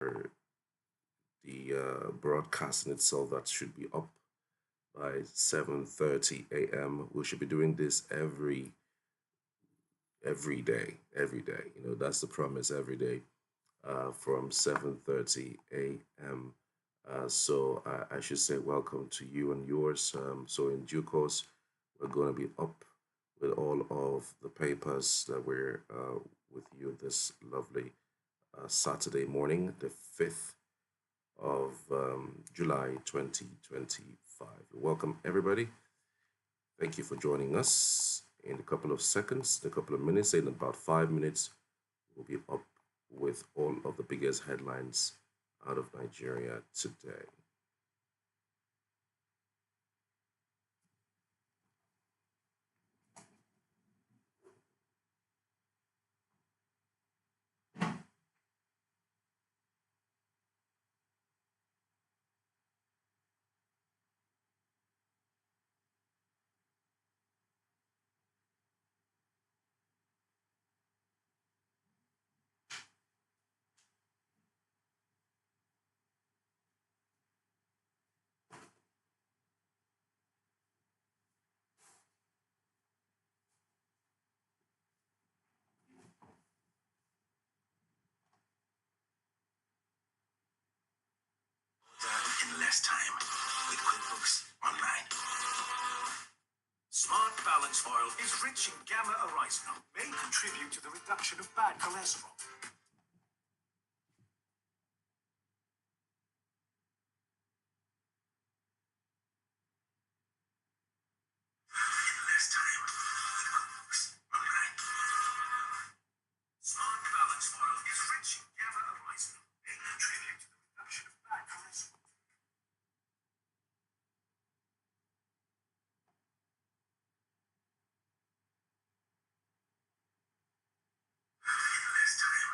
the broadcasting itself that should be up by 7:30 a.m. We should be doing this every day, every day. That's the promise every day from 7:30 a.m. So I should say welcome to you and yours. So in due course, we're going to be up with all of the papers that we're with you this lovely Saturday morning, the 5th of July 2025. Welcome, everybody. Thank you for joining us. In a couple of seconds, a couple of minutes, in about 5 minutes, we'll be up with all of the biggest headlines out of Nigeria today. In less time with QuickBooks Online. Smart Balance Oil is rich in gamma oryzanol, may contribute to the reduction of bad cholesterol. In less time with QuickBooks Online. Smart Balance Oil is rich in gamma oryzanol, may contribute to the reduction of bad cholesterol. In less time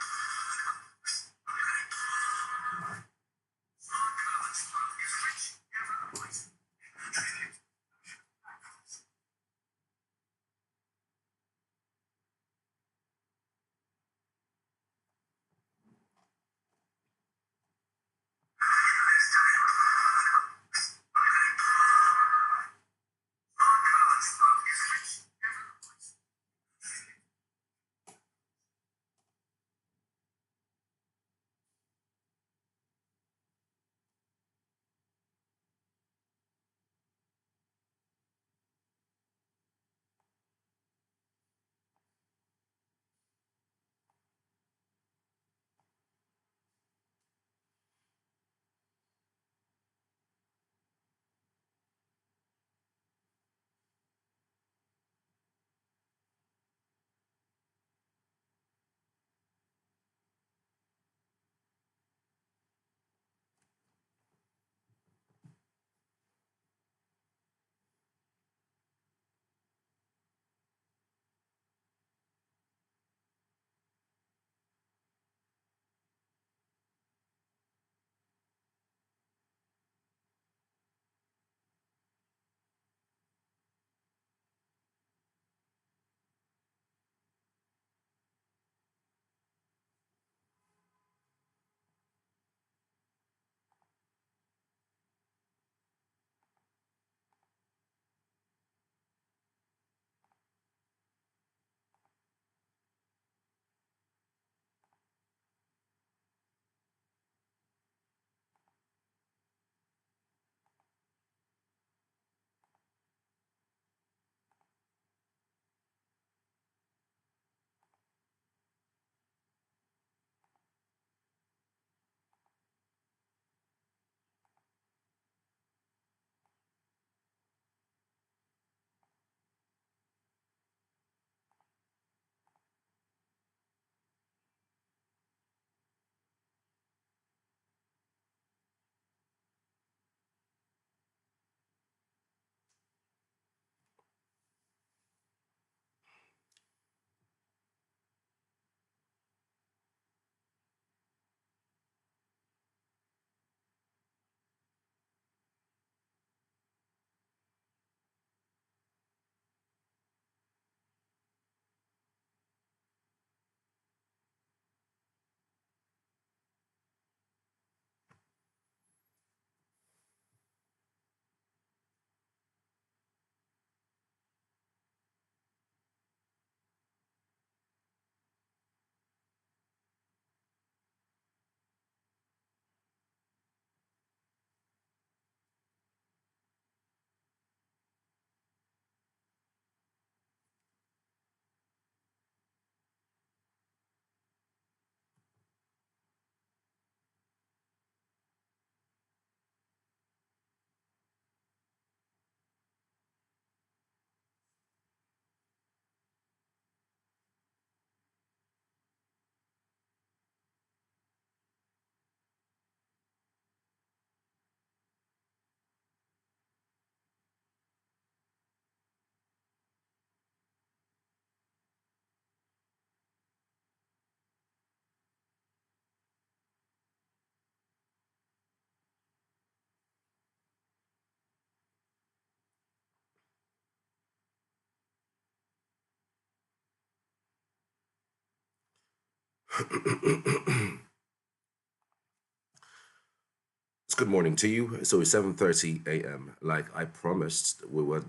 It's good morning to you. So it's 7:30 a.m. Like I promised, we would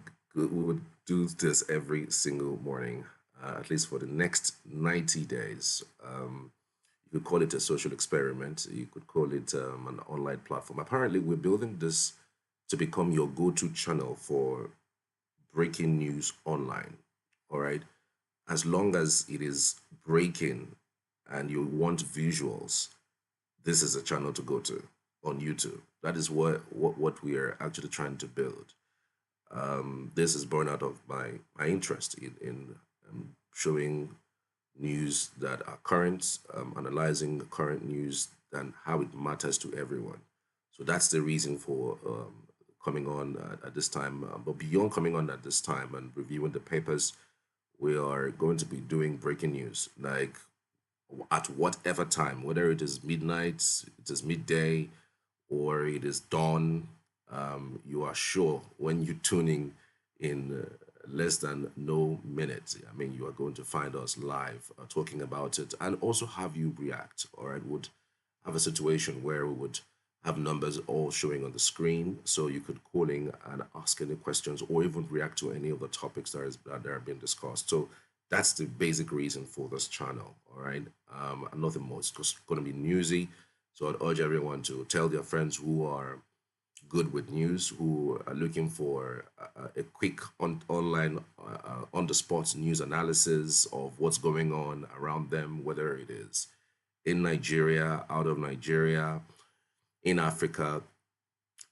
do this every single morning, at least for the next 90 days. You could call it a social experiment. You could call it an online platform. Apparently, we're building this to become your go-to channel for breaking news online. All right. As long as it is breaking and you want visuals, this is a channel to go to on YouTube. That is what we are actually trying to build. This is born out of my interest in showing news that are current, analyzing the current news and how it matters to everyone. So that's the reason for coming on at this time. But beyond coming on at this time and reviewing the papers, we are going to be doing breaking news, like at whatever time, whether it is midnight, it is midday, or it is dawn. You are sure when you're tuning in less than no minutes. I mean, you are going to find us live talking about it and also have you react. Or I would have a situation where we would have numbers all showing on the screen, so you could call in and ask any questions or even react to any of the topics that are being discussed. So that's the basic reason for this channel. All right, and nothing more. It's just going to be newsy. So I'd urge everyone to tell their friends who are good with news, who are looking for a quick online, on the spot news analysis of what's going on around them, whether it is in Nigeria, out of Nigeria, in Africa,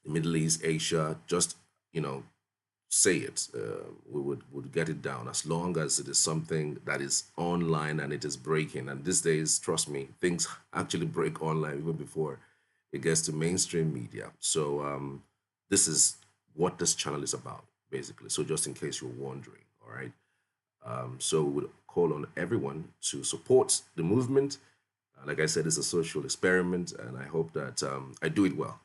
the Middle East, Asia. Just you know, say it. We would get it down as long as it is something that is online and it is breaking. And these days, trust me, things actually break online even before it gets to mainstream media. So this is what this channel is about, basically. So just in case you're wondering, all right. So we would call on everyone to support the movement. Like I said, it's a social experiment, and I hope that I do it well.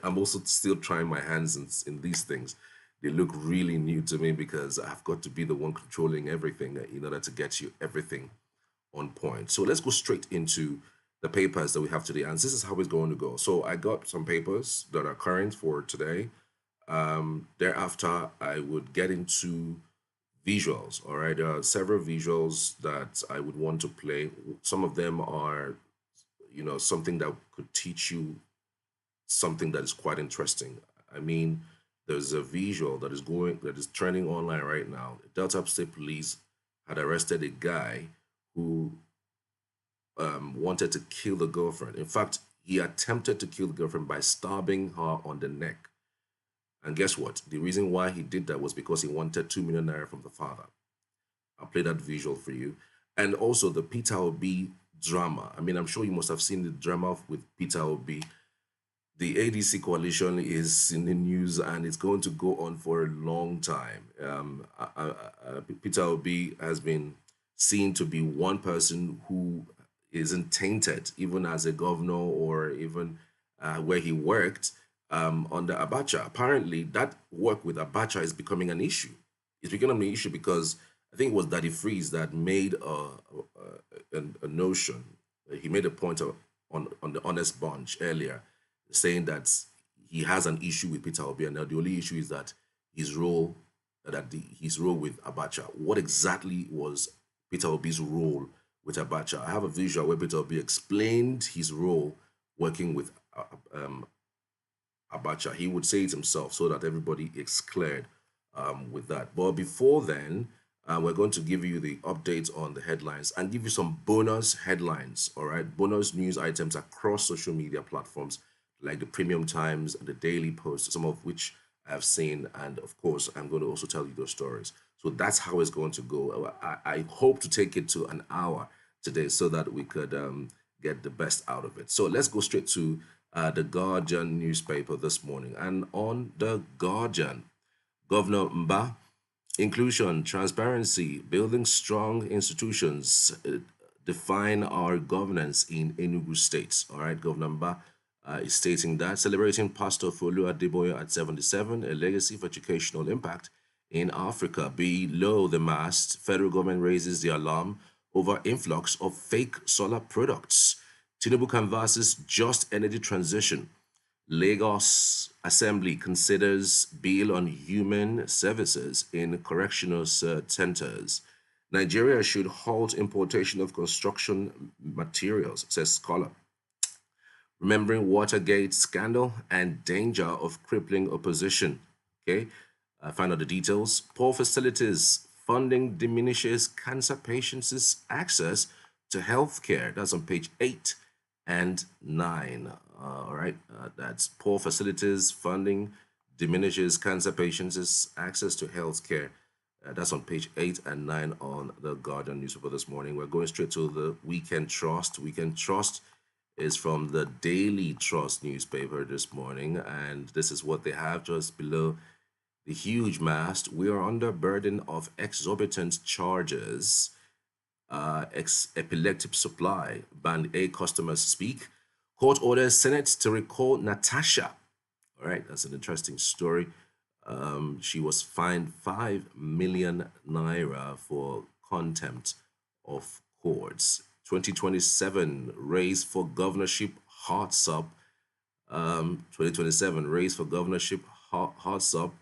I'm also still trying my hands in these things. They look really new to me because I've got to be the one controlling everything in order to get you everything on point. So let's go straight into the papers that we have today, and this is how it's going to go. So I got some papers that are current for today. Thereafter, I would get into visuals. All right, there are several visuals that I would want to play. Some of them are, something that could teach you something that is quite interesting. I mean, there's a visual that is trending online right now. Delta State Police had arrested a guy who wanted to kill the girlfriend. In fact, he attempted to kill the girlfriend by stabbing her on the neck. And guess what? The reason why he did that was because he wanted 2 million naira from the father. I'll play that visual for you. And also the Peter Obi drama. I mean, I'm sure you must have seen the drama with Peter Obi. The ADC coalition is in the news and it's going to go on for a long time. Peter Obi has been seen to be one person who isn't tainted, even as a governor or even where he worked under Abacha. Apparently, that work with Abacha is becoming an issue. It's becoming an issue because I think it was Daddy Freeze that made a notion. He made a point on the Honest Bunch earlier, saying that he has an issue with Peter Obi, and now the only issue is that his role with Abacha. What exactly was Peter Obi's role with Abacha? I have a visual where Peter Obi explained his role working with Abacha. He would say it himself so that everybody is cleared with that. But before then, we're going to give you the updates on the headlines and give you some bonus headlines, all right? Bonus news items across social media platforms like the Premium Times and the Daily Post, some of which I've seen. And of course, I'm going to also tell you those stories. So that's how it's going to go. I hope to take it to an hour today so that we could get the best out of it. So let's go straight to the Guardian newspaper this morning. And on the Guardian, Governor Mba, inclusion, transparency, building strong institutions define our governance in Enugu State. All right, Governor Mba is stating that celebrating Pastor Folu Adeboye at 77, a legacy of educational impact in Africa. Below the mast, federal government raises the alarm over influx of fake solar products. Tinubu canvasses just energy transition. Lagos Assembly considers bill on human services in correctional centers. Nigeria should halt importation of construction materials, says scholar. Remembering Watergate scandal and danger of crippling opposition. Okay, find out the details. Poor facilities funding diminishes cancer patients' access to health care. That's on page 8 and 9. All right, that's poor facilities funding diminishes cancer patients' access to health care. That's on page 8 and 9 on the Guardian newspaper this morning. We're going straight to the Weekend Trust. Weekend Trust is from the Daily Trust newspaper this morning, and this is what they have just below the huge mast. We are under burden of exorbitant charges. Epileptic supply. Band A customers speak. Court orders Senate to recall Natasha. All right, that's an interesting story. She was fined 5 million naira for contempt of courts. 2027 race for governorship hearts up. 2027 race for governorship hearts up.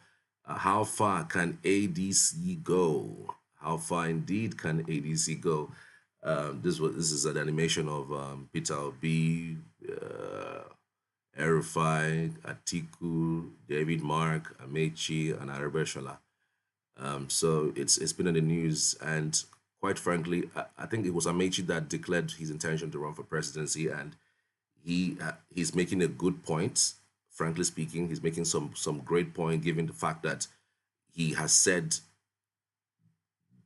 How far can ADC go? How far indeed can ADC go? This is an animation of Peter Obi, Erufai, Atiku, David Mark, Amechi, and Arabeshala. So it's been in the news, and quite frankly, I think it was Amechi that declared his intention to run for presidency, and he's making a good point. Frankly speaking, he's making some great point, given the fact that he has said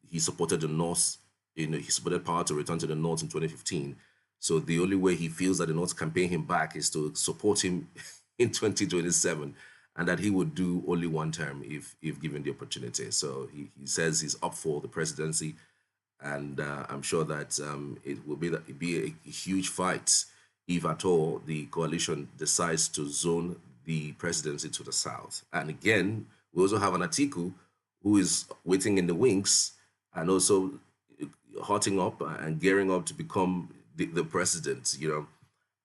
he supported the North. You know, he supported power to return to the North in 2015. So the only way he feels that the North can pay him back is to support him in 2027, and that he would do only one term if given the opportunity. So he says he's up for the presidency, and I'm sure that it will be a huge fight if at all the coalition decides to zone the presidency to the south. And again, we also have an Atiku who is waiting in the wings and also hotting up and gearing up to become the president.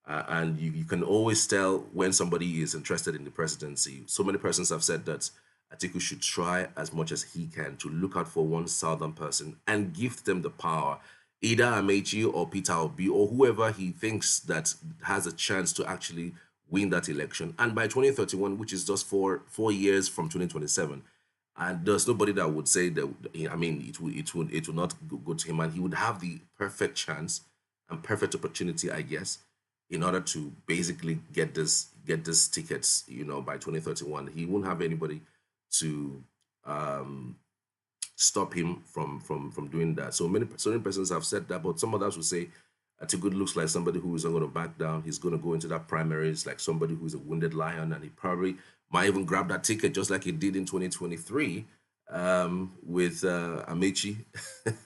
And you can always tell when somebody is interested in the presidency. So many persons have said that Atiku should try as much as he can to look out for one southern person and gift them the power, either Amechi or Peter Obi or whoever he thinks that has a chance to actually win that election. And by 2031, which is just four years from 2027, and there's nobody that would say that. I mean, it will not go to him, and he would have the perfect chance and perfect opportunity, I guess, in order to basically get this tickets. By 2031, he won't have anybody to um, stop him from doing that. So many persons have said that, but some others will say Atiku looks like somebody who isn't going to back down. He's going to go into that primaries like somebody who's a wounded lion, and he probably might even grab that ticket just like he did in 2023 with Amechi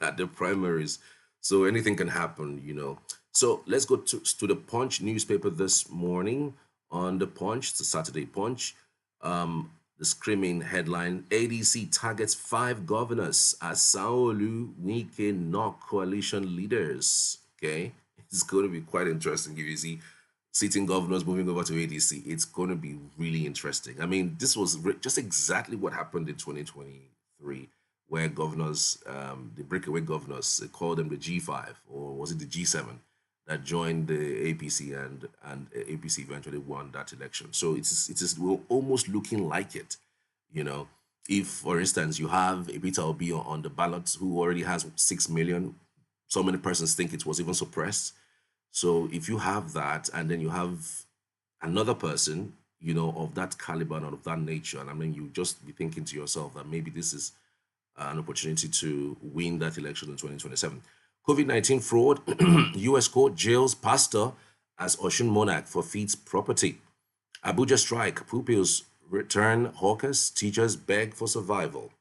at the primaries. So anything can happen. So let's go to the Punch newspaper this morning. On the Punch, it's a Saturday Punch. The screaming headline: ADC targets 5 governors as Sanwo-Olu, Wike knock coalition leaders. Okay, it's going to be quite interesting if you see sitting governors moving over to ADC. It's going to be really interesting. I mean, this was just exactly what happened in 2023, where governors, the breakaway governors, they called them the G5, or was it the G7, that joined the APC, and APC eventually won that election. So it is almost looking like it. You know, if for instance you have a Peter Obi on the ballot who already has 6 million, so many persons think it was even suppressed. So if you have that, and then you have another person, of that caliber and of that nature, and I mean, you just be thinking to yourself that maybe this is an opportunity to win that election in 2027. COVID-19 fraud, US court jails pastor as Ocean monarch forfeits property. Abuja strike, pupils return hawkers, teachers beg for survival.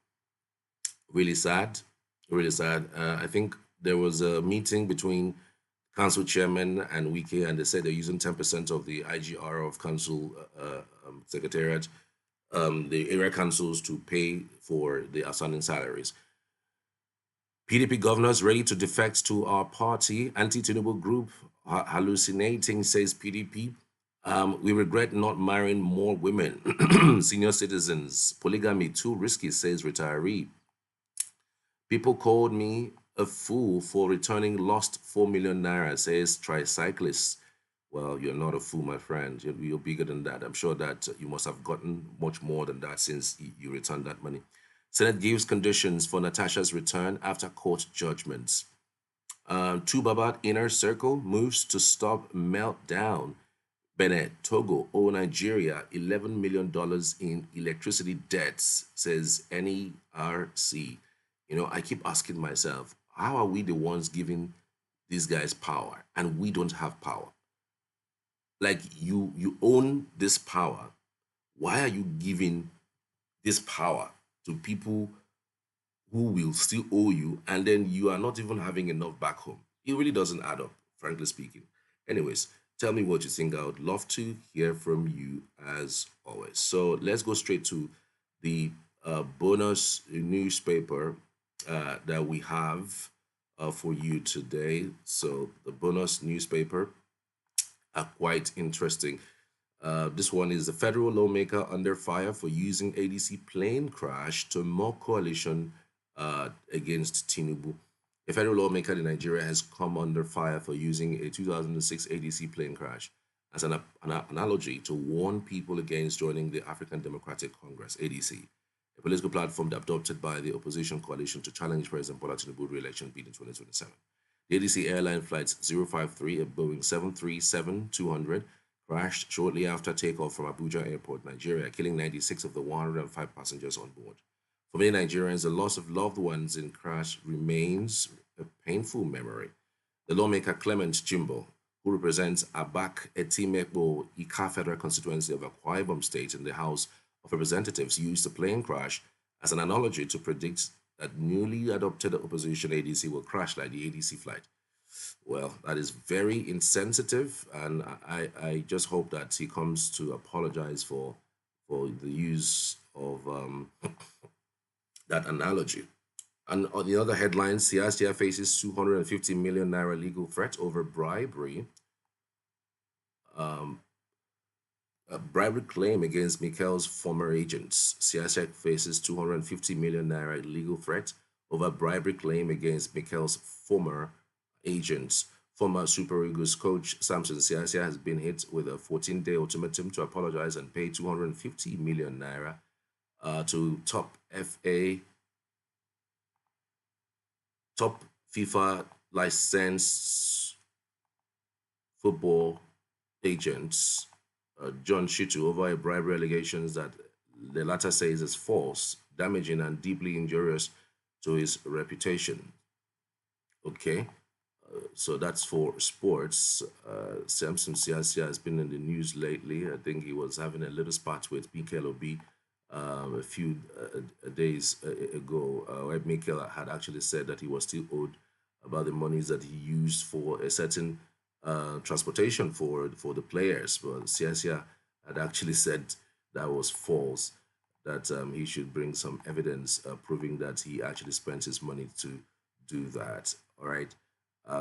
Really sad, really sad. I think there was a meeting between council chairman and Wiki, and they said they're using 10% of the IGR of council secretariat, the area councils, to pay for the outstanding salaries. PDP governors ready to defect to our party. Anti-Tinubu group hallucinating, says PDP. We regret not marrying more women. Senior citizens. Polygamy too risky, says retiree. People called me a fool for returning lost 4 million naira, says tricyclist. Well, you're not a fool, my friend. You're bigger than that. I'm sure that you must have gotten much more than that since you returned that money. Senate gives conditions for Natasha's return after court judgments. Tubabat Inner Circle moves to stop meltdown. Benin, Togo, owe Nigeria $11 million in electricity debts, says NERC. I keep asking myself, how are we the ones giving these guys power and we don't have power? Like you own this power. Why are you giving this power to people who will still owe you, and then you are not even having enough back home? It really doesn't add up, frankly speaking. Anyways, tell me what you think. I would love to hear from you as always. So let's go straight to the bonus newspaper that we have for you today. So the bonus newspaper are quite interesting. This one is the federal lawmaker under fire for using ADC plane crash to mock coalition against Tinubu. A federal lawmaker in Nigeria has come under fire for using a 2006 ADC plane crash as an analogy to warn people against joining the African Democratic Congress, ADC, a political platform adopted by the opposition coalition to challenge President Bola Tinubu's re-election bid in 2027. The ADC airline flight 053, a Boeing 737-200, crashed shortly after takeoff from Abuja Airport, Nigeria, killing 96 of the 105 passengers on board. For many Nigerians, the loss of loved ones in crash remains a painful memory. The lawmaker Clement Jimbo, who represents Abak Etimekbo Ika Federal Constituency of Akwa Ibom State in the House of Representatives, used the plane crash as an analogy to predict that newly adopted opposition ADC will crash like the ADC flight. Well, that is very insensitive, and I just hope that he comes to apologize for the use of that analogy. And on the other headlines, Siasia faces 250 million naira legal threat over bribery. A bribery claim against Mikel's former agents. Siasia faces 250 million naira legal threat over bribery claim against Mikel's former agents. Former Super Eagles coach Samson Siasia has been hit with a 14-day ultimatum to apologize and pay 250 million naira to top FIFA licensed football agents, John Shitu, over a bribery allegations that the latter says is false, damaging, and deeply injurious to his reputation. Okay, so that's for sports. Samson Siasia has been in the news lately. I think he was having a little spat with Mikel Obi a few days ago, where Mikel had actually said that he was still owed about the monies that he used for a certain transportation for the players. But Siasia had actually said that was false, that he should bring some evidence proving that he actually spent his money to do that. All right.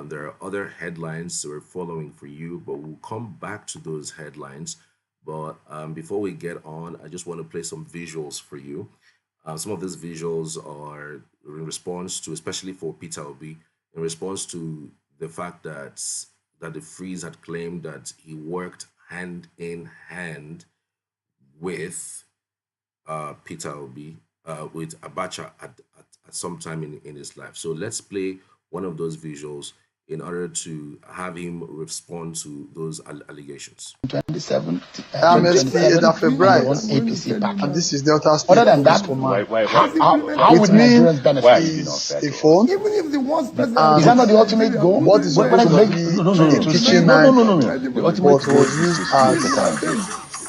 There are other headlines we're following for you, but we'll come back to those headlines. But before we get on, I just want to play some visuals for you. Some of these visuals are in response to, especially for Peter Obi, in response to the fact that the Freeze had claimed that he worked hand in hand with Peter Obi, with Abacha at some time in his life. So let's play one of those visuals in order to have him respond to those allegations. 27, I'm SP 2027, Eda Febright, APC pack. and this is Delta State. Other than that, how With would me Nigerians benefit? is a phone. Even if the ones Is that not the ultimate goal? What is When I supposed to make be no, a kitchen knife, no. The ultimate but goal was is used to steal as the country.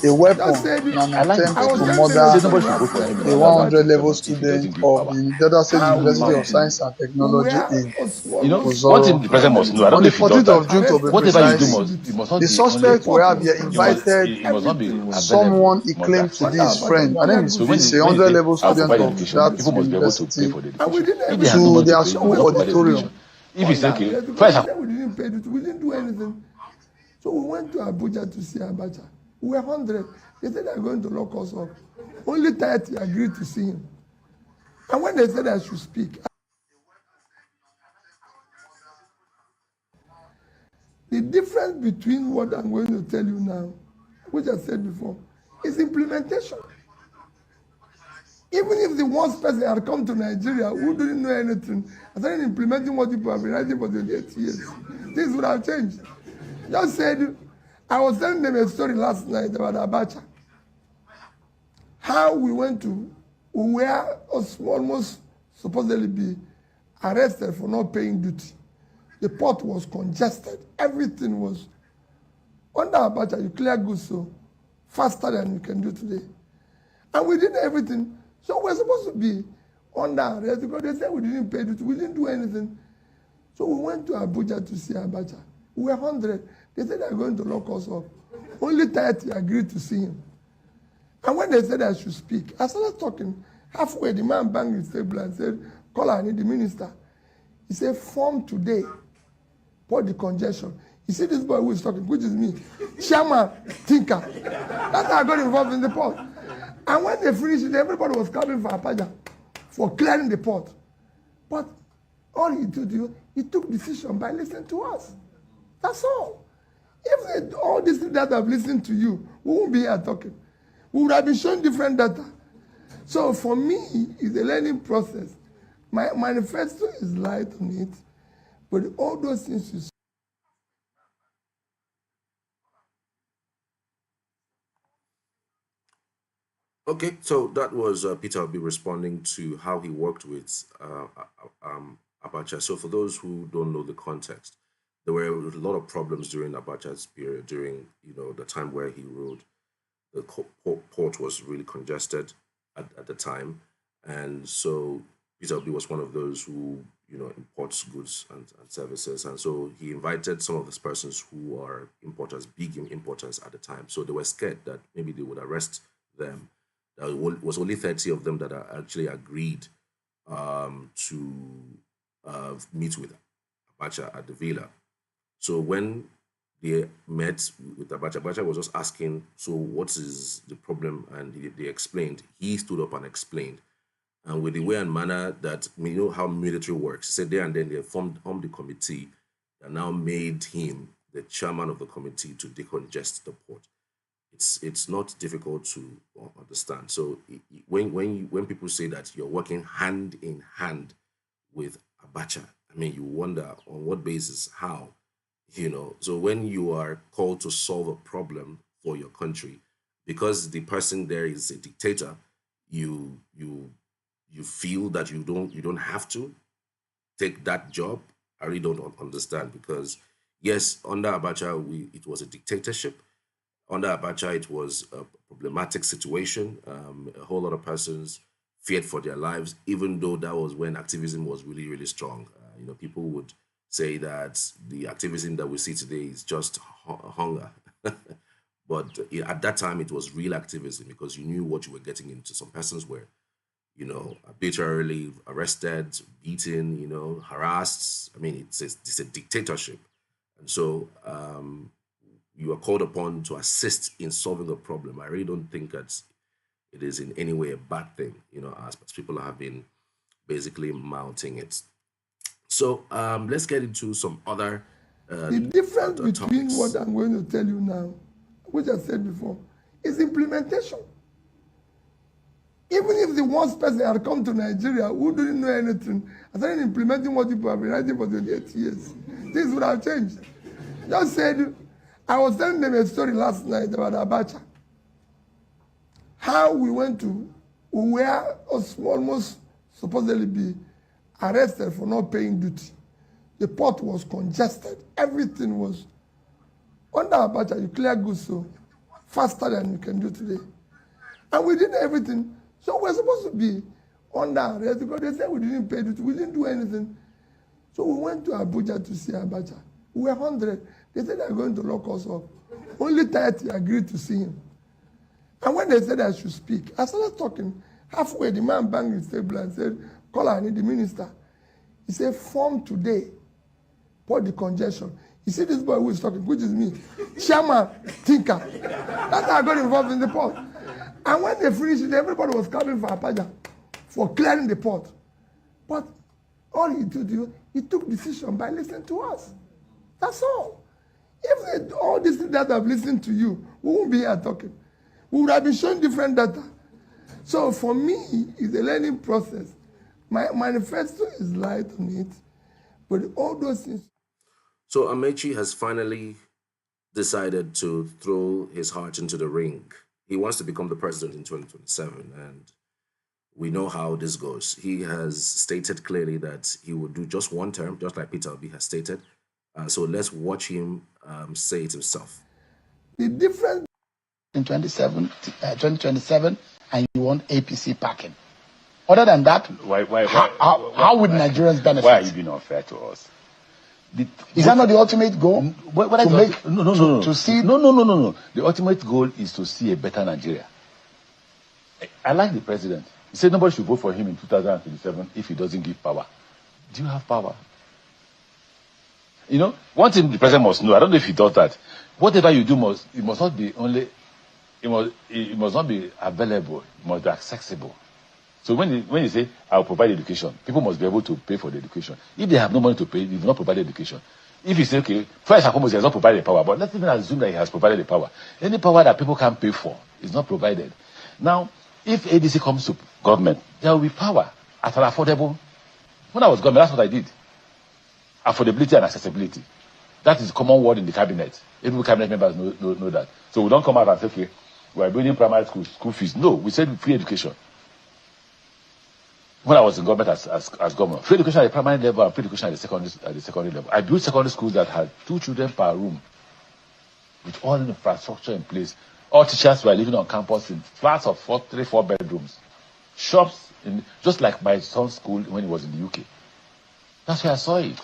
a weapon Just said in an I like the attempt I was to president. telling them a Say murder story nobody should last vote for night anybody a about who has 100 Abacha. level government if he student doesn't bring of power. the Delta State How we University went of Power. to Science and Technology where in almost What Ozoro. the president must know, I everything don't On know the if he does 14th that. of June, to be arrested for Whatever you not do precise, paying must duty. you must not the be only suspect Report were was here you must congested. invited you must not be Everything was available. someone he You must claimed to actually. be under his Abacha. friend. We Her name clear is So good when so Phyllis, they, a when they 100 say level I'll fast student provide track of the education, that people congestion. must be able to pay university, for the And we education. did If they have no everything. to money to their pay, So they we school will were not provide auditorium. education. If it's under okay, arrest because price they said we didn't pay duty. We didn't do anything. So we went to Abuja to see Abacha. We were 100. They said they are going to lock us up. Only 30 agreed to see him. And when they said I should speak, the difference between what I'm going to tell you now, which I said before, is implementation. Even if the worst person had come to Nigeria who didn't know anything and started implementing what people have been writing for 28 years, things would have changed. Just said, I was telling them a story last night about Abacha. How we went to where almost supposedly be arrested for not paying duty. The port was congested. Everything was under Abacha. You clear goods so faster than you can do today. And we did everything. So we're supposed to be under arrest because they said we didn't pay duty. We didn't do anything. So we went to Abuja to see Abacha. We were 100. They said they're going to lock us up. Only 30 agreed to see him. And when they said I should speak, I started talking. Halfway, the man banged his table and said, call I need the minister. He said, form today, pour the congestion. You see this boy who is talking, which is me, chairman, thinker. That's how I got involved in the port. And when they finished it, everybody was clapping for Apaja for clearing the port. But all he did, he took decision by listening to us. That's all. If all these things that I've listened to you, we won't be here talking. We would have been showing different data. So for me, it's a learning process. My manifesto is light on it, but all those things you Okay, so that was Peter Obi responding to how he worked with Abacha. So for those who don't know the context, there were a lot of problems during Abacha's period, during the time where he ruled. The port was really congested at the time, and so Peter Obi was one of those who imports goods and services, and so he invited some of these persons who are importers, big importers at the time. So they were scared that maybe they would arrest them. There was only 30 of them that are actually agreed to meet with Abacha at the villa. So when they met with Abacha, Abacha was just asking, so what is the problem? And they explained. He stood up and explained. And with the way and manner that, you know how military works, he said there and then they formed the committee that now made him the chairman of the committee to decongest the port. It's not difficult to understand. So when people say that you're working hand in hand with Abacha, I mean, you wonder on what basis, how, So when you are called to solve a problem for your country, because the person there is a dictator, you feel that you don't have to take that job. I really don't understand because yes, under Abacha, it was a dictatorship. Under Abacha, it was a problematic situation. A whole lot of persons feared for their lives, even though that was when activism was really, really strong. People would say that the activism that we see today is just hunger. But at that time, it was real activism because you knew what you were getting into. Some persons were, arbitrarily arrested, beaten, harassed. I mean, it's a dictatorship. And so you are called upon to assist in solving a problem. I really don't think that it is in any way a bad thing, as people have been basically mounting it. So let's get into some other the difference between what topics. I'm going to tell you now, which I said before, is implementation. Even if the worst person had come to Nigeria who didn't know anything and started implementing what people have been writing for 28 years, things would have changed. Just said, I was telling them a story last night about Abacha. How we went to where almost supposedly be arrested for not paying duty. The port was congested. Everything was under Abacha. You clear goods so faster than you can do today. And we did everything. So we're supposed to be under arrest because they said we didn't pay duty. We didn't do anything. So we went to Abuja to see Abacha. We were 100. They said they're going to lock us up. Only 30 agreed to see him. And when they said I should speak, I started talking. Halfway, the man banged his table and said, call I need the minister. He said, form today. Pour the congestion. You see this boy who is talking, which is me. Chairman, thinker. That's how I got involved in the port. And when they finished it, everybody was coming for Abacha for clearing the port. But all he did, he took decision by listening to us. That's all. If all these things that I've listened to you, we won't be here talking. We would have been showing different data. So for me, it's a learning process. My manifesto is light on it, but all those things. So Amechi has finally decided to throw his heart into the ring. He wants to become the president in 2027, and we know how this goes. He has stated clearly that he will do just one term, just like Peter Obi has stated. So let's watch him say it himself. The difference in 2027, and you want APC packing. Other than that, how would Nigerians benefit? Why are you being unfair to us? Is that not the ultimate goal? To see? No. The ultimate goal is to see a better Nigeria. I like the president. He said nobody should vote for him in 2027 if he doesn't give power. Do you have power? You know, one thing the president must know, I don't know if he does that. Whatever you do it must not be only, it must not be available, it must be accessible. So when you say, I'll provide education, people must be able to pay for the education. If they have no money to pay, they will not provide education. If you say, okay, first and foremost, he has not provided the power, but let's even assume that he has provided the power. Any power that people can't pay for is not provided. Now, if ADC comes to government, there will be power at an affordable. When I was government, that's what I did. Affordability and accessibility. That is a common word in the cabinet. Every cabinet members know that. So we don't come out and say, okay, we are building primary school fees. No, we said free education. When I was in government as governor, free education at the primary level and free education at the secondary level. I built secondary schools that had 2 children per room, with all the infrastructure in place. All teachers were living on campus in flats of 4 bedrooms, shops, just like my son's school when he was in the UK. That's where I saw it.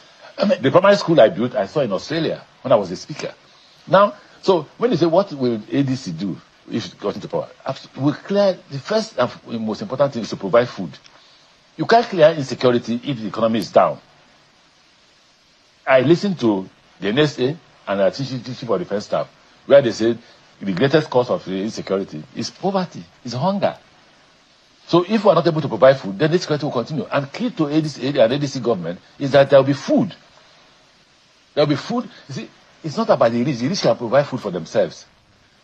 The primary school I built, I saw in Australia when I was a speaker. Now, so when you say what will ADC do if it got into power, we clear the first and most important thing is to provide food. You can't clear insecurity if the economy is down. I listened to the NSA and the Chief of Defense Staff, where they said the greatest cause of the insecurity is poverty, is hunger. So if we are not able to provide food, then insecurity will continue. And key to ADC and ADC government is that there will be food. There will be food. You see, it's not about the rich. The rich can provide food for themselves.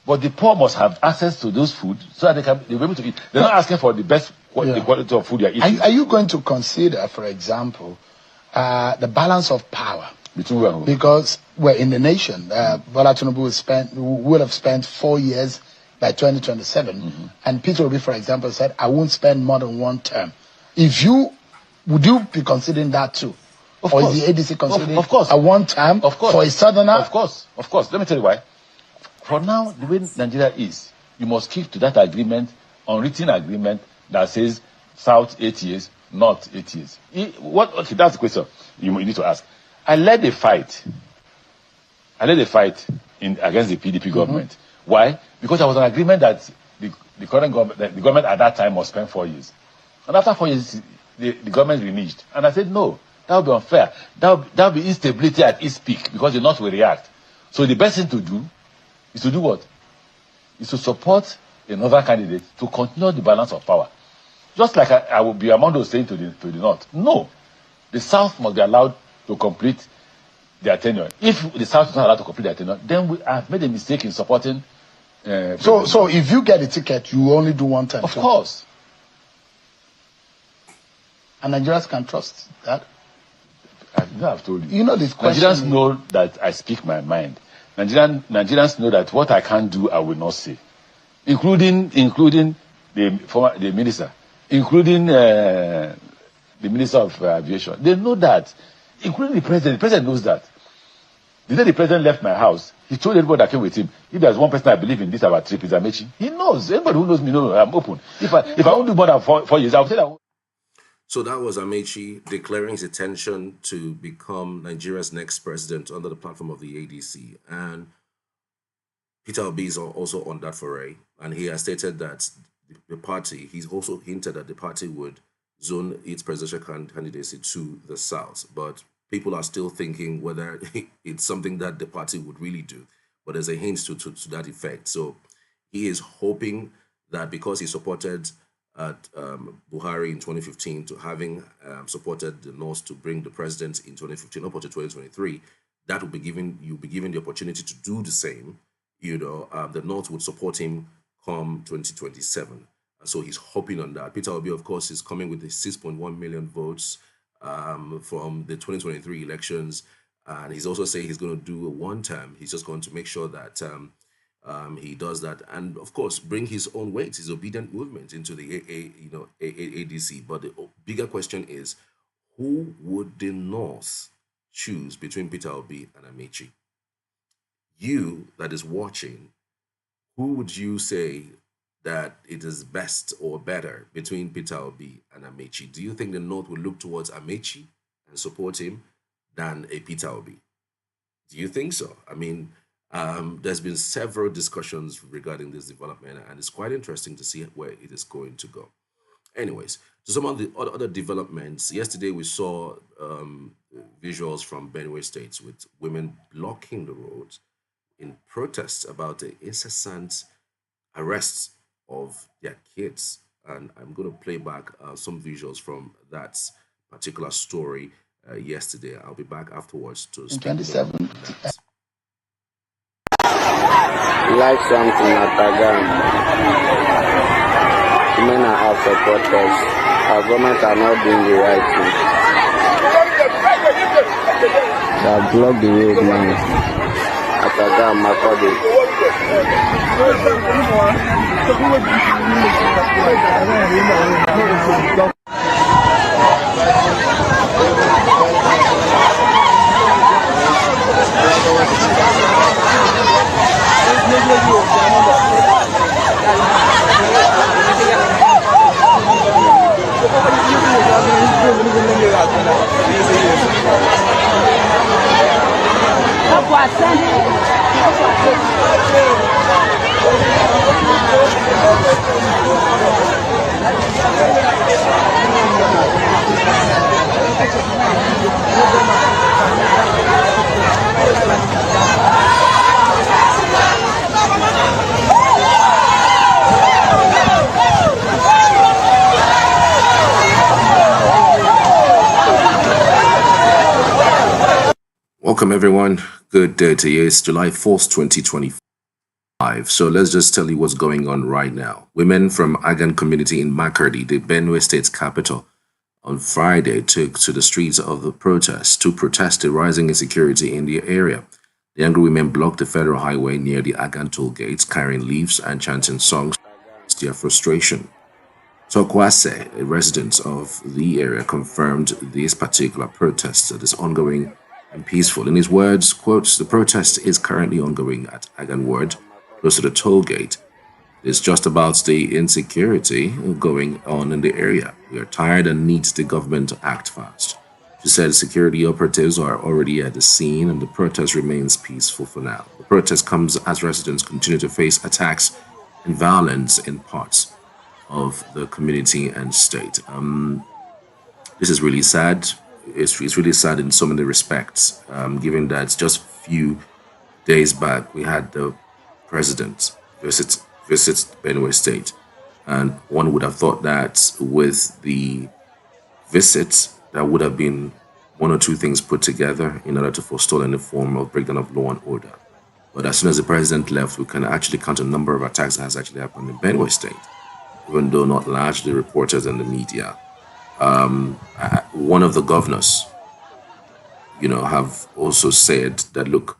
But the poor must have access to those food so that they'll be able to eat. They're not asking for the best the quality of food you're eating. Are you going to consider, for example, the balance of power? Between because we're in the nation. Bola Tinubu will have spent 4 years by 2027. And Peter Obi, for example, said, I won't spend more than 1 term. Would you be considering that too? Of or course. is the ADC considering of course. a 1 term for a southerner? Of course. Let me tell you why. For now, the way Nigeria is, you must keep to that agreement, unwritten agreement that says South 8 years, North 8 years. Okay, that's the question you need to ask. I led a fight against the PDP government. Why? Because there was an agreement that the current government, the government at that time must spend 4 years. And after 4 years, the government reneged. And I said, no, that would be unfair. That would be instability at its peak because the North will react. So the best thing to do is to do what? Is to support another candidate to continue the balance of power. Just like I would be among those saying to the North. No. The South must be allowed to complete their tenure. If the South is not allowed to complete their tenure, then we have made a mistake in supporting. So if you get a ticket, you only do 1 term. Of course. And Nigerians can trust that. I've told you. You know this question. Nigerians know that I speak my mind. Nigerians know that what I can't do, I will not say, including the minister, including the minister of aviation. They know that, including the president. The president knows that. The day the president left my house, he told everybody that came with him, if there's one person I believe in this about trip, is Amechi. He knows. Anybody who knows me knows I'm open. If I won't do more than four years, I'll say that. So that was Amechi declaring his intention to become Nigeria's next president under the platform of the ADC. And Peter Obi is also on that foray. And he has stated that the party, he's also hinted that the party would zone its presidential candidacy to the south. But people are still thinking whether it's something that the party would really do. But there's a hint to that effect. So he is hoping that because he supported Buhari in 2015 to having supported the North to bring the president in 2015 up to 2023, that will be given the opportunity to do the same. The North would support him come 2027. So he's hoping on that. Peter Obi, of course, is coming with the 6.1 million votes from the 2023 elections. And he's also saying he's going to do a one-term. He's just going to make sure that he does that, and of course, bring his own weight, his obedient movement into the ADC. But the bigger question is, who would the North choose between Peter Obi and Amechi? You that is watching, who would you say that it is best or better between Peter Obi and Amechi? Do you think the North will look towards Amechi and support him than a Peter Obi? Do you think so? I mean, there's been several discussions regarding this development, and it's quite interesting to see where it is going to go. Anyways, to some of the other developments, yesterday we saw visuals from Benue State with women blocking the roads in protests about the incessant arrests of their kids. And I'm going to play back some visuals from that particular story yesterday. I'll be back afterwards to speak more on that. Like something at Tagam. Men are out for protest. Our government are not doing the right thing. They have blocked the road now. At Tagam, Welcome, everyone. Good day to you. It's July 4th, 2025. So let's just tell you what's going on right now. Women from Agan community in Makurdi, the Benue State's capital, on Friday took to the streets of the protest to protest the rising insecurity in the area. The angry women blocked the federal highway near the Agan toll gates, carrying leaves and chanting songs to their frustration. Tokwase, a resident of the area, confirmed this particular protest that is ongoing and peaceful. In his words, quote, "The protest is currently ongoing at Agan Ward, close to the toll gate. It's just about the insecurity going on in the area. We are tired and need the government to act fast." She said security operatives are already at the scene and the protest remains peaceful for now. The protest comes as residents continue to face attacks and violence in parts of the community and state. This is really sad. It's really sad in so many respects, given that just a few days back we had the president visit Benue State, and one would have thought that with the visit there would have been one or two things put together in order to forestall any form of breakdown of law and order. But as soon as the president left, we can actually count a number of attacks that has actually happened in Benue State, even though not largely reported in the media. One of the governors, have also said that, look,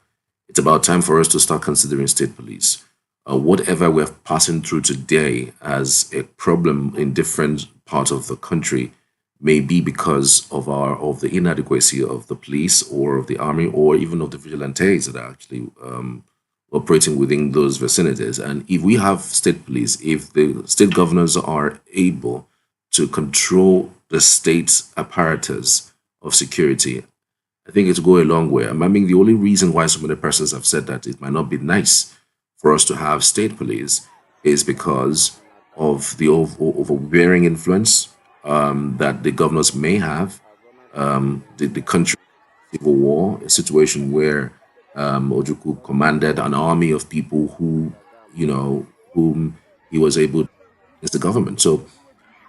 it's about time for us to start considering state police. Whatever we're passing through today as a problem in different parts of the country may be because of the inadequacy of the police or of the army or even of the vigilantes that are actually operating within those vicinities. And if we have state police, if the state governors are able to control the state apparatus of security, I think it'll go a long way. I mean, the only reason why so many persons have said that it might not be nice for us to have state police is because of the overbearing influence that the governors may have. The country civil war, a situation where Ojukwu commanded an army of people who, whom he was able to against the government. So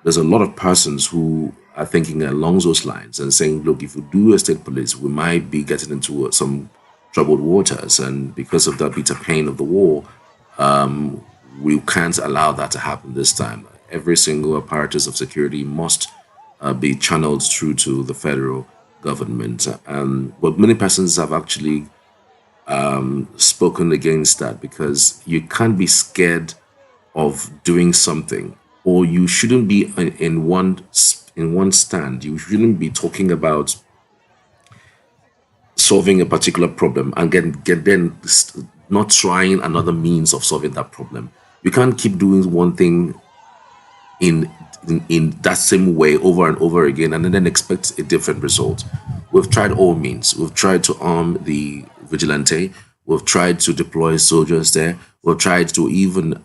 there's a lot of persons who are thinking along those lines and saying, look, if we do a state police, we might be getting into some troubled waters. And because of that bitter pain of the war, we can't allow that to happen this time. Every single apparatus of security must be channeled through to the federal government. But many persons have actually spoken against that because you can't be scared of doing something, or you shouldn't be in one stand. You shouldn't be talking about solving a particular problem and get then not trying another means of solving that problem. You can't keep doing one thing in that same way over and over again and then expect a different result. We've tried all means. We've tried to arm the vigilante. We've tried to deploy soldiers there. We've tried to even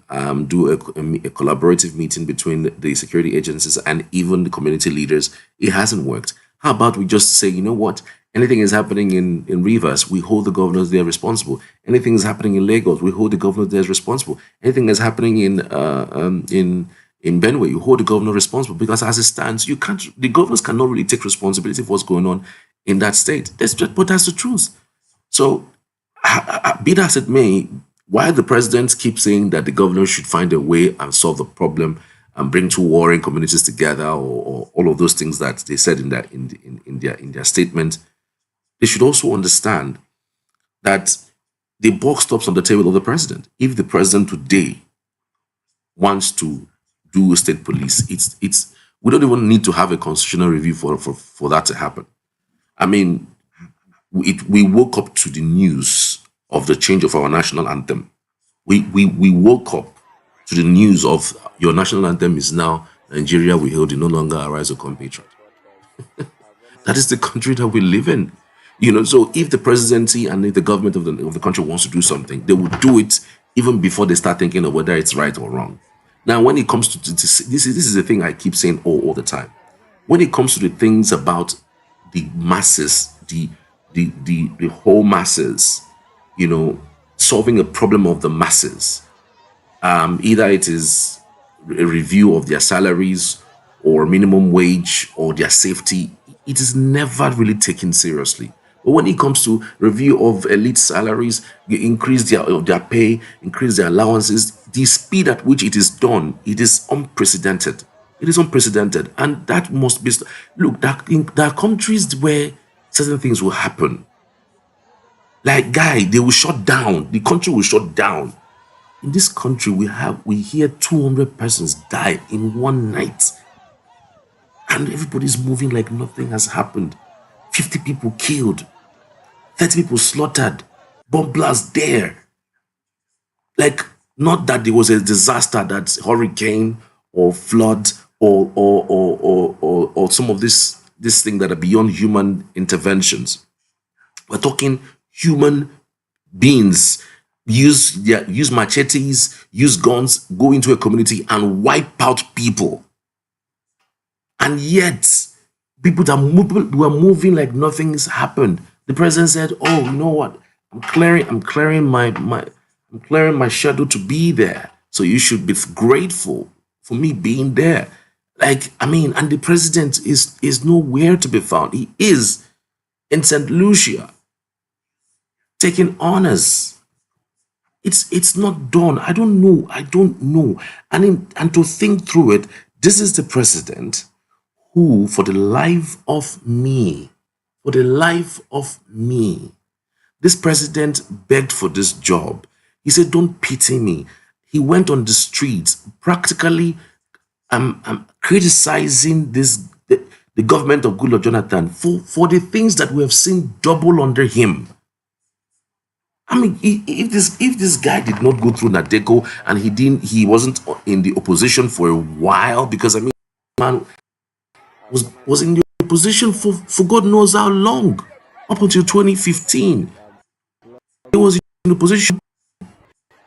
do a collaborative meeting between the security agencies and even the community leaders. It hasn't worked. How about we just say, you know what? Anything is happening in Rivers, we hold the governors there responsible. Anything is happening in Lagos, we hold the governors there responsible. Anything is happening in Benue, you hold the governor responsible, because as it stands, the governors cannot really take responsibility for what's going on in that state. But that's the truth. So, be that as it may, while the president keeps saying that the governor should find a way and solve the problem and bring two warring communities together, or all of those things that they said in their statement, they should also understand that the buck stops on the table of the president. If the president today wants to do state police, it's we don't even need to have a constitutional review for that to happen. I mean, we woke up to the news of the change of our national anthem. We woke up to the news of your national anthem is now Nigeria we hail thee, no longer arise, O compatriot. That is the country that we live in. So if the presidency and if the government of the country wants to do something, they will do it even before they start thinking of whether it's right or wrong. Now, when it comes to this is the thing I keep saying all the time. When it comes to the things about the masses, the whole masses, solving a problem of the masses, either it is a review of their salaries or minimum wage or their safety, it is never really taken seriously. But when it comes to review of elite salaries, you increase their pay, increase their allowances, the speed at which it is done, it is unprecedented. It is unprecedented. And that must be... Look, there are countries where certain things will happen. Like, they will shut down. The country will shut down. In this country, we hear 200 persons die in one night. And everybody's moving like nothing has happened. 50 people killed. 30 people slaughtered. Bomb blast there. Like, not that there was a disaster, that's hurricane or flood or some of this thing that are beyond human interventions. We're talking human beings use machetes, use guns, go into a community and wipe out people. And yet, people that were moving like nothing's happened. The president said, "Oh, you know what? I'm clearing my schedule to be there. So you should be grateful for me being there." And the president is nowhere to be found. He is in St. Lucia taking honors. It's not done. I don't know. And to think through it, this is the president who, for the life of me, this president begged for this job. He said, "Don't pity me." He went on the streets, practically criticizing the the government of Goodluck Jonathan, for the things that we have seen double under him. I mean, if this guy did not go through Nadeko and he wasn't in the opposition for a while, because I mean, man was in the opposition for God knows how long, up until 2015. He was in the opposition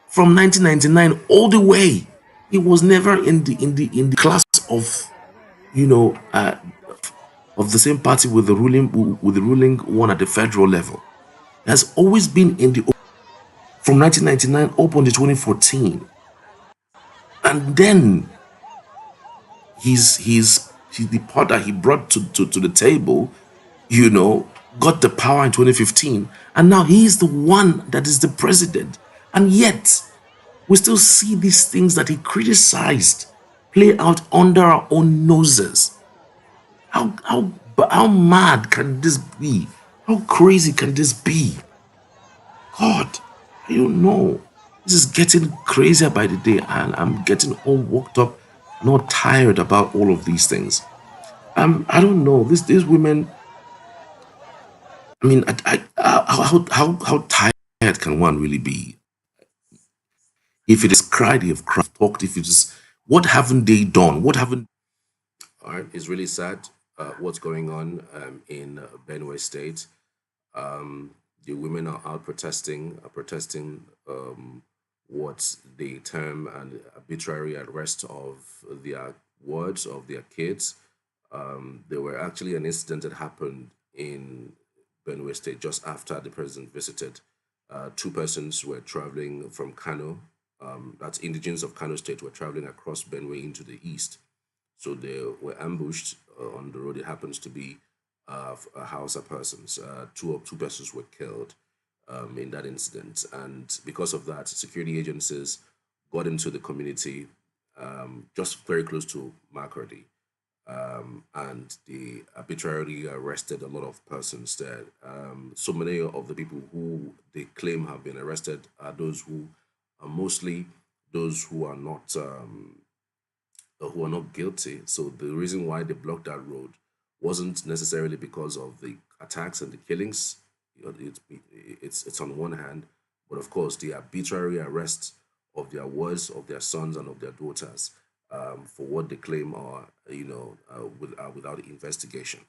from 1999 all the way. He was never in the class of, you know, of the same party with the ruling one at the federal level. He has always been in the from 1999 up until 2014, and then the part that he brought to the table, you know, got the power in 2015, and now he is the one that is the president, and yet we still see these things that he criticized play out under our own noses. How mad can this be? How crazy can this be? God, I don't know. This is getting crazier by the day, and I'm getting all worked up and all tired about all of these things. I don't know. These women. I mean, how tired can one really be? If it is cried, if talked, if it is, what haven't they done? What haven't? All right, it's really sad. What's going on in Benue State? The women are out protesting what they term an arbitrary arrest of their wards, of their kids. There were actually an incident that happened in Benue State just after the president visited. Two persons were traveling from Kano, that's indigenous of Kano State, were traveling across Benue into the east. So they were ambushed on the road. It happens to be Hausa persons. Two persons were killed in that incident, and because of that, security agencies got into the community just very close to Makurdi, and they arbitrarily arrested a lot of persons there. So many of the people who they claim have been arrested are those who are mostly those who are not guilty. So the reason why they blocked that road wasn't necessarily because of the attacks and the killings. You know, it's on one hand, but of course the arbitrary arrest of their wives, of their sons, and of their daughters for what they claim are, without investigation.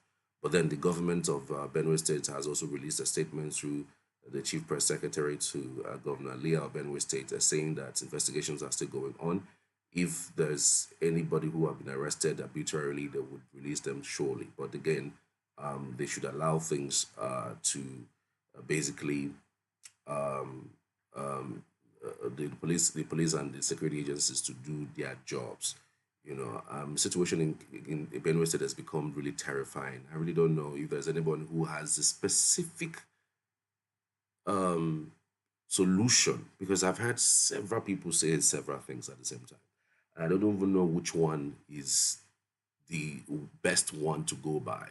But then the government of Benue State has also released a statement through the chief press secretary to Governor Leah of Benue State, saying that investigations are still going on. If there's anybody who have been arrested arbitrarily, they would release them surely. But again, they should allow things to basically um, the police and the security agencies to do their jobs. Situation in Benue State has become really terrifying. I really don't know if there's anyone who has a specific um, solution, because I've heard several people say several things at the same time. I don't even know which one is the best one to go by.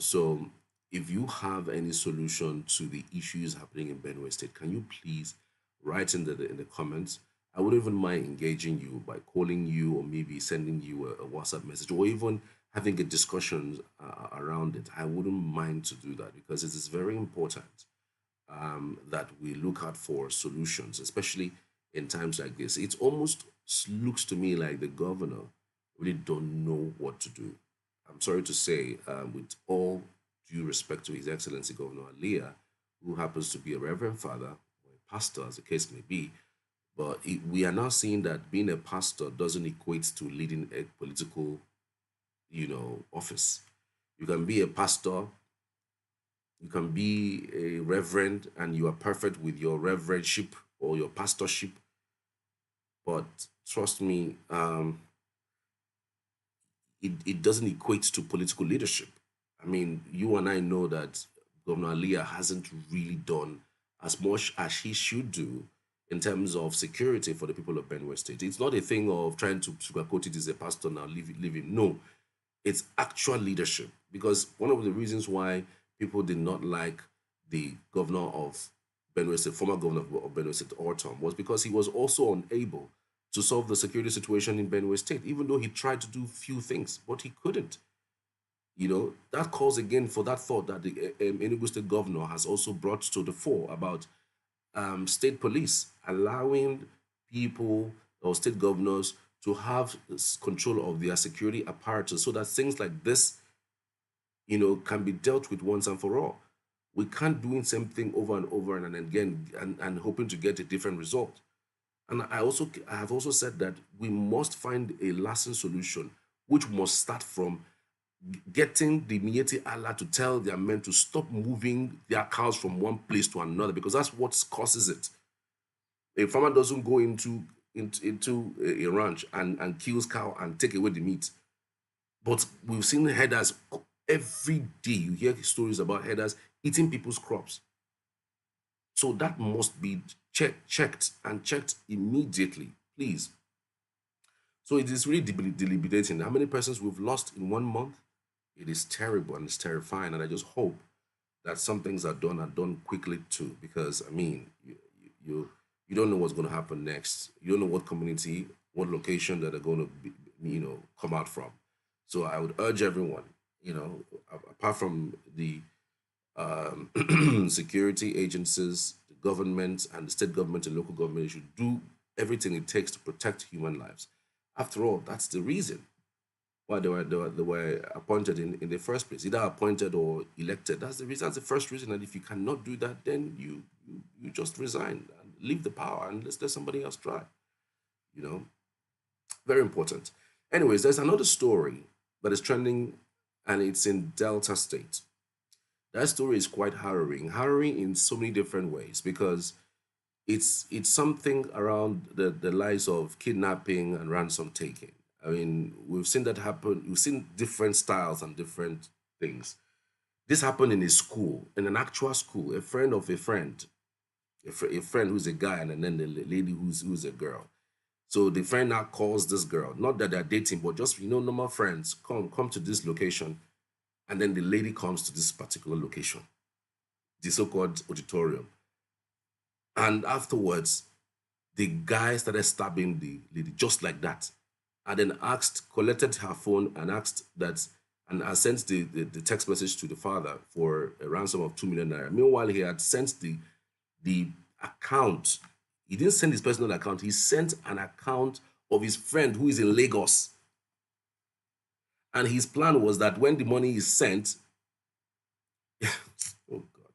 So if you have any solution to the issues happening in Benue State, can you please write in the comments? I wouldn't even mind engaging you by calling you, or maybe sending you a WhatsApp message, or even having a discussion around it. I wouldn't mind to do that, because it is very important that we look out for solutions, especially in times like this. It almost looks to me like the governor really don't know what to do. I'm sorry to say, with all due respect to His Excellency Governor Alia, who happens to be a reverend father or a pastor, as the case may be, but we are now seeing that being a pastor doesn't equate to leading a political, office. You can be a pastor, you can be a reverend, and you are perfect with your reverendship or your pastorship. But trust me, it doesn't equate to political leadership. I mean, you and I know that Governor Alia hasn't really done as much as he should do in terms of security for the people of Benue State. It's not a thing of trying to sugarcoat it as a pastor now, leave him. No, it's actual leadership. Because one of the reasons why people did not like the governor of Benue State, former governor of Benue State, Ortom, was because he was also unable to solve the security situation in Benue State, even though he tried to do few things, but he couldn't. That calls again for that thought that the Enugu State Governor has also brought to the fore about state police allowing people or state governors to have control of their security apparatus so that things like this, can be dealt with once and for all. We can't do the same thing over and over and again and hoping to get a different result. And I have also said that we must find a lasting solution, which must start from getting the Mieti Allah to tell their men to stop moving their cows from one place to another, because that's what causes it. A farmer doesn't go into a ranch and kills cow and take away the meat. But we've seen herders every day. You hear stories about herders eating people's crops. So that must be checked and checked immediately, please. So it is really debilitating. How many persons we've lost in 1 month? It is terrible and it's terrifying. And I just hope that some things are done quickly too, because I mean, you don't know what's going to happen next. You don't know what community, what location that are going to be, come out from. So I would urge everyone, apart from the security agencies, the government, and the state government and local government, should do everything it takes to protect human lives. After all, that's the reason why they were appointed in the first place, either appointed or elected. That's the reason. That's the first reason. And if you cannot do that, then you just resign and leave the power and let somebody else try. Very important. Anyways, there's another story that is trending, and it's in Delta State. That story is quite harrowing in so many different ways, because it's something around the lies of kidnapping and ransom taking. I mean, we've seen that happen. We've seen different styles and different things. This happened in a school, in an actual school. A friend of a friend, a friend who's a guy, and then the lady who's a girl. So the friend now calls this girl, not that they're dating, but just normal friends. Come to this location, and then the lady comes to this particular location, the so-called auditorium, and afterwards, the guy started stabbing the lady just like that, and then collected her phone and asked that, and sent the text message to the father for a ransom of 2 million naira. Meanwhile, he had sent the account. He didn't send his personal account. He sent an account of his friend who is in Lagos. And his plan was that when the money is sent, oh God,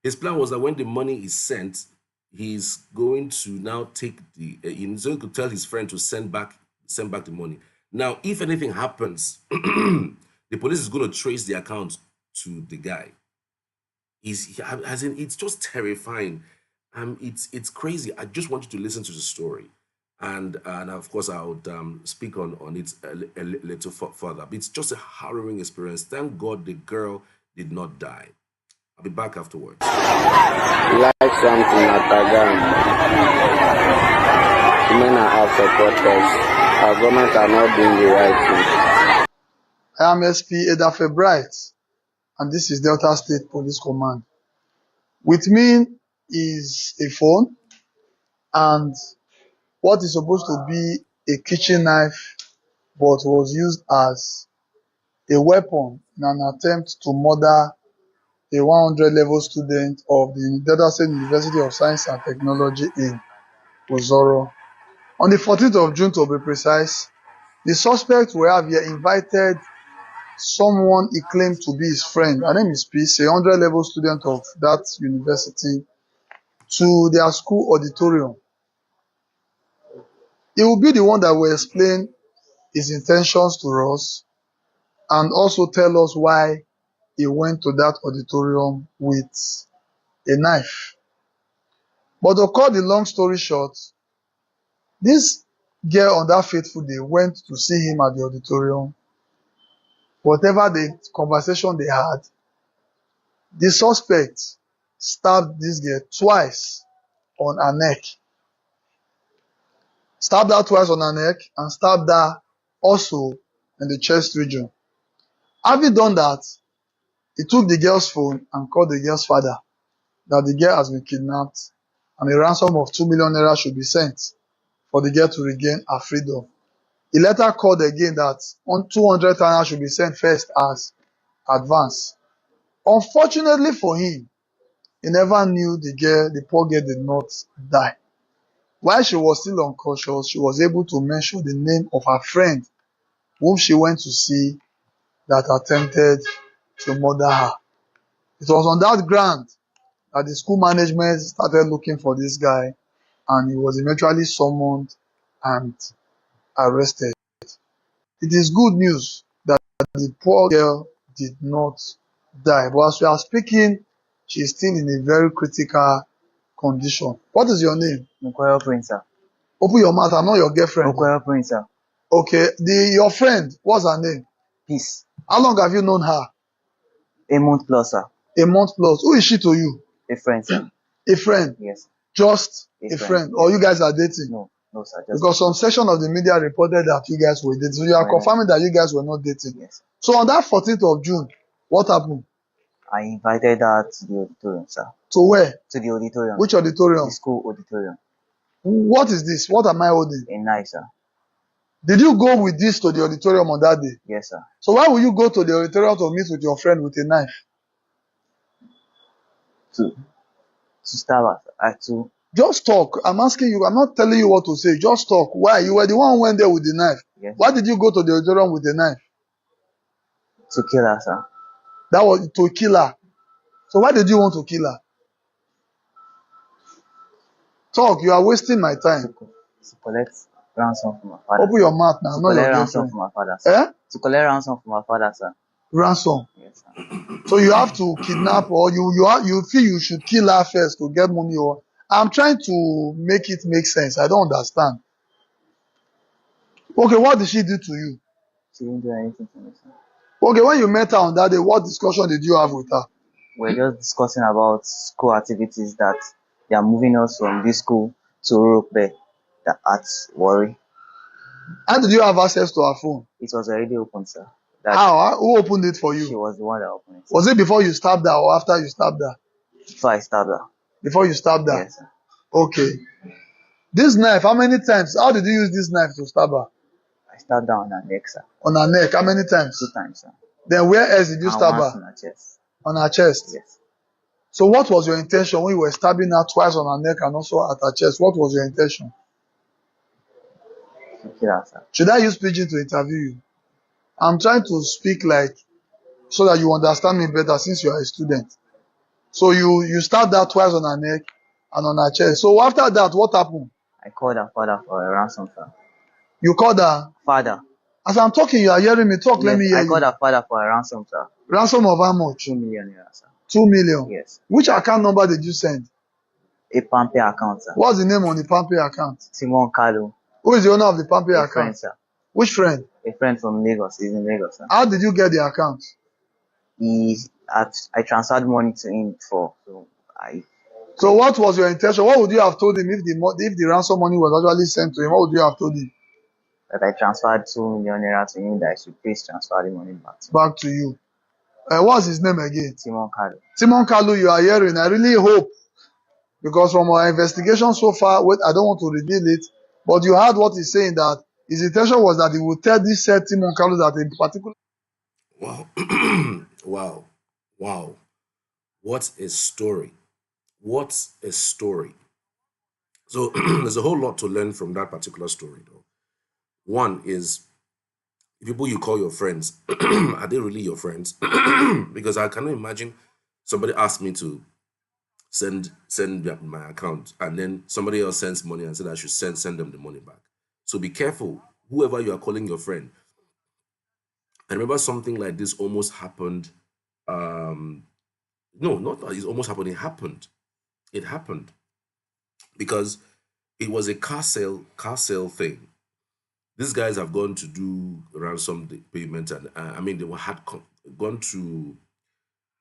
his plan was that when the money is sent, he's going to now take he's going to tell his friend to send back the money. Now, if anything happens, the police is going to trace the account to the guy. It's just terrifying. It's crazy. I just want you to listen to the story, and of course I would speak on it a little further. But it's just a harrowing experience. Thank God the girl did not die. I'll be back afterwards. Like something at Agam. Women are out for protest. Our government are not doing the right thing. I am SP Edafe Bright, and this is Delta State Police Command. With me is a phone and what is supposed to be a kitchen knife, but was used as a weapon in an attempt to murder a 100 level student of the Delta State University of Science and Technology in Ozoro. On the 14th of June, to be precise, the suspect we have here invited someone he claimed to be his friend. Her name is Peace, a 100 level student of that university, to their school auditorium. He will be the one that will explain his intentions to us and also tell us why he went to that auditorium with a knife. But to cut the long story short, this girl on that fateful day went to see him at the auditorium. Whatever the conversation they had, the suspect stabbed this girl twice on her neck. Stabbed her twice on her neck and stabbed her also in the chest region. Having done that, he took the girl's phone and called the girl's father that the girl has been kidnapped and a ransom of 2 million naira should be sent for the girl to regain her freedom. He later called again that 200 naira should be sent first as advance. Unfortunately for him, he never knew the poor girl did not die. While she was still unconscious, she was able to mention the name of her friend whom she went to see that attempted to murder her. It was on that ground that the school management started looking for this guy, and he was eventually summoned and arrested. It is good news that the poor girl did not die, but as we are speaking, she is still in a very critical condition. What is your name? Mukwero Prince, sir. Open your mouth. I'm not your girlfriend. Mukwero Prince, sir. Okay. Your friend, what's her name? Peace. How long have you known her? A month plus, sir. A month plus. Who is she to you? A friend, sir. A friend? Yes. Just a friend. Or you guys are dating? No, sir. Just because some section of the media reported that you guys were dating. So you are confirming that you guys were not dating. Yes. So on that 14th of June, what happened? I invited her to the auditorium, sir. To where? To the auditorium. Which auditorium? The school auditorium. What is this? What am I holding? A knife, sir. Did you go with this to the auditorium on that day? Yes, sir. So why will you go to the auditorium to meet with your friend with a knife? To stab her. Just talk. I'm asking you. I'm not telling you what to say. Just talk. Why? You were the one who went there with the knife. Yes. Why did you go to the auditorium with the knife? To kill her, sir. That was to kill her. So why did you want to kill her? Talk. You are wasting my time. To collect ransom from my father. Open your mouth now. To Not your collect ransom girlfriend. from my father, sir. Eh? To collect ransom from my father, sir. Ransom. Yes, sir. So you have to kidnap, or you feel you should kill her first to get money, or I'm trying to make it make sense. I don't understand. Okay, what did she do to you? She didn't do anything to me, sir. Okay, when you met her on that day, what discussion did you have with her? We're just discussing about school activities that they are moving us from this school to Europe, the arts worry. How did you have access to her phone? It was already open, sir. How? Who opened it for you? She was the one that opened it. Was it before you stabbed her or after you stabbed her? Before I stabbed her. Before you stabbed her? Yes, sir. Okay. This knife, how many times? How did you use this knife to stab her? I stabbed her on her neck, sir. On her neck, how many times? 2 times, sir. Then where else did you stab once her? on her chest. On her chest? Yes. So what was your intention when you were stabbing her twice on her neck and also at her chest? What was your intention? To kill her, sir. Should I use pidgin to interview you? I'm trying to speak like so that you understand me better since you are a student. So you stabbed her twice on her neck and on her chest. So after that, what happened? I called her father for a ransom, sir. You called her? Father. As I'm talking, you are hearing me talk. Yes, let me hear you. I called her father for a ransom, sir. Ransom of how much? 2 million naira, sir. 2 million? Yes. Which account number did you send? A Pampay account, sir. What's the name on the Pampay account? Simon Kalu. Who is the owner of the Pampay account? Friend, sir. Which friend? A friend from Lagos. He's in Lagos, sir. How did you get the account? I transferred money to him before, So what was your intention? What would you have told him if the ransom money was actually sent to him? What would you have told him? That I transferred 2 million naira to him, that I should please transfer the money back to him. Back to you. What's his name again? Simon Kalu. Simon Kalu, you are hearing. I really hope, because from our investigation so far, I don't want to reveal it, but you heard what he's saying, that his intention was that he would tell this said Simon Kalu that in particular. Wow. Wow. What a story. What a story. So there's a whole lot to learn from that particular story, though. One is, people you call your friends, are they really your friends? Because I cannot imagine somebody asked me to send my account, and then somebody else sends money and said I should send them the money back. So be careful, whoever you are calling your friend. I remember something like this almost happened. No, not that it almost happened. It happened. It happened because it was a car sale thing. These guys have gone to do ransom payment, and I mean they had gone to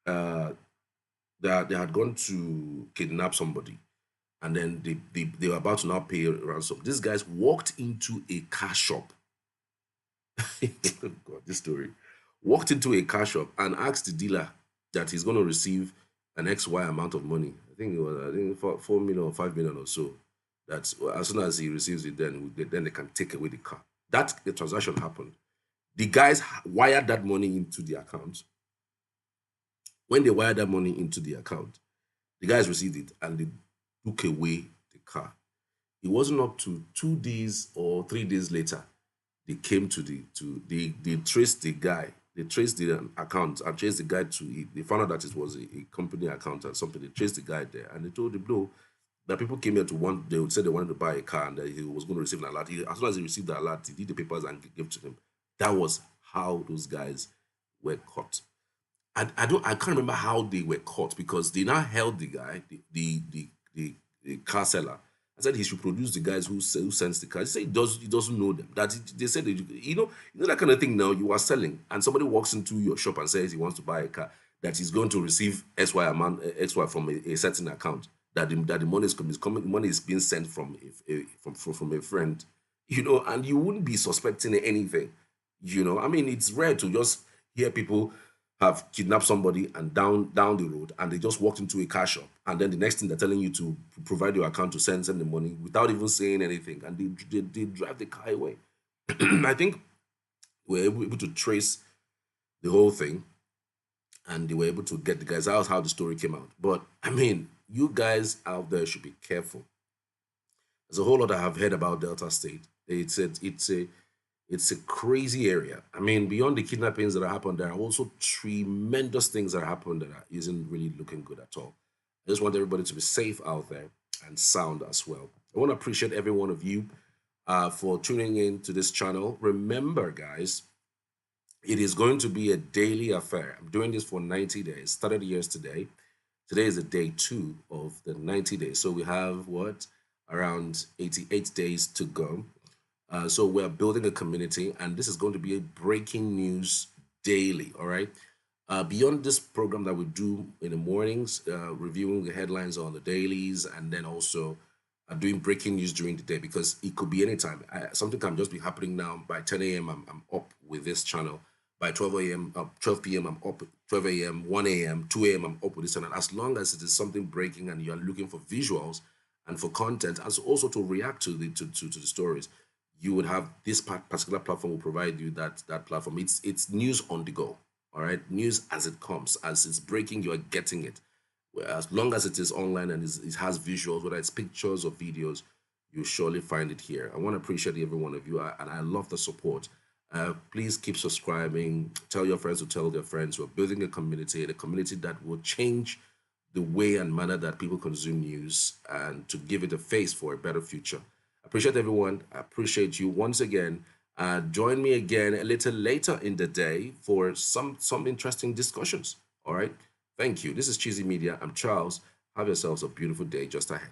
they had gone to kidnap somebody, and then they were about to now pay ransom. These guys walked into a car shop. God, this story. Walked into a car shop and asked the dealer that he's going to receive an XY amount of money. I think it was 4 million or 5 million or so. That as soon as he receives it, then they can take away the car. The transaction happened. The guys wired that money into the account. When they wired that money into the account, the guys received it and they took away the car. It wasn't up to 2 days or 3 days later they came to they traced the guy. They traced the account and traced the guy to. They found out that it was a company account or something. They traced the guy there and they told him no. That people came here to want. They would say they wanted to buy a car and that he was going to receive an alert. As soon as he received the alert, he did the papers and gave to them. That was how those guys were caught. I can't remember how they were caught because they now held the guy, the car seller, and said he should produce the guys who sends the car. He said he doesn't know them. They said that, you know that kind of thing. Now you are selling, and somebody walks into your shop and says he wants to buy a car, that he's going to receive XY amount XY from a certain account. That the money is coming, money is being sent from from a friend, and you wouldn't be suspecting anything. I mean, it's rare to just hear people have kidnapped somebody and down the road and they just walked into a car shop and then the next thing they're telling you to provide your account to send the money without even saying anything and they drive the car away. I think we're able to trace the whole thing and they were able to get the guys. That was how the story came out. But I mean, you guys out there should be careful. There's a whole lot I have heard about Delta State. It's a crazy area. I mean, beyond the kidnappings that happened, there are also tremendous things that happened that isn't really looking good at all. I just want everybody to be safe out there and sound as well. I want to appreciate every one of you for tuning in to this channel. Remember, guys, it is going to be a daily affair. I'm doing this for 90 days. Started yesterday. Today is the day 2 of the 90 days. So we have what? Around 88 days to go. So we're building a community, and this is going to be a breaking news daily. All right. Beyond this program that we do in the mornings, reviewing the headlines on the dailies, and then also doing breaking news during the day because it could be anytime. Something can just be happening now. By 10 a.m., I'm up with this channel. By 12 a.m., 12 p.m., I'm up. 12 a.m., 1 a.m., 2 a.m., I'm up with this channel. As long as it is something breaking and you are looking for visuals and for content, and so also to react to the stories, you would have this particular platform will provide you that platform. It's news on the go. All right, news as it comes, as it's breaking, you are getting it. As long as it is online and it has visuals, whether it's pictures or videos, you'll surely find it here. I want to appreciate every one of you, and I love the support. Please keep subscribing. Tell your friends to tell their friends. We're building a community that will change the way and manner that people consume news and to give it a face for a better future. Appreciate everyone. I appreciate you once again. Join me again a little later in the day for some interesting discussions. All right. Thank you. This is Cheesy Media. I'm Charles. Have yourselves a beautiful day just ahead.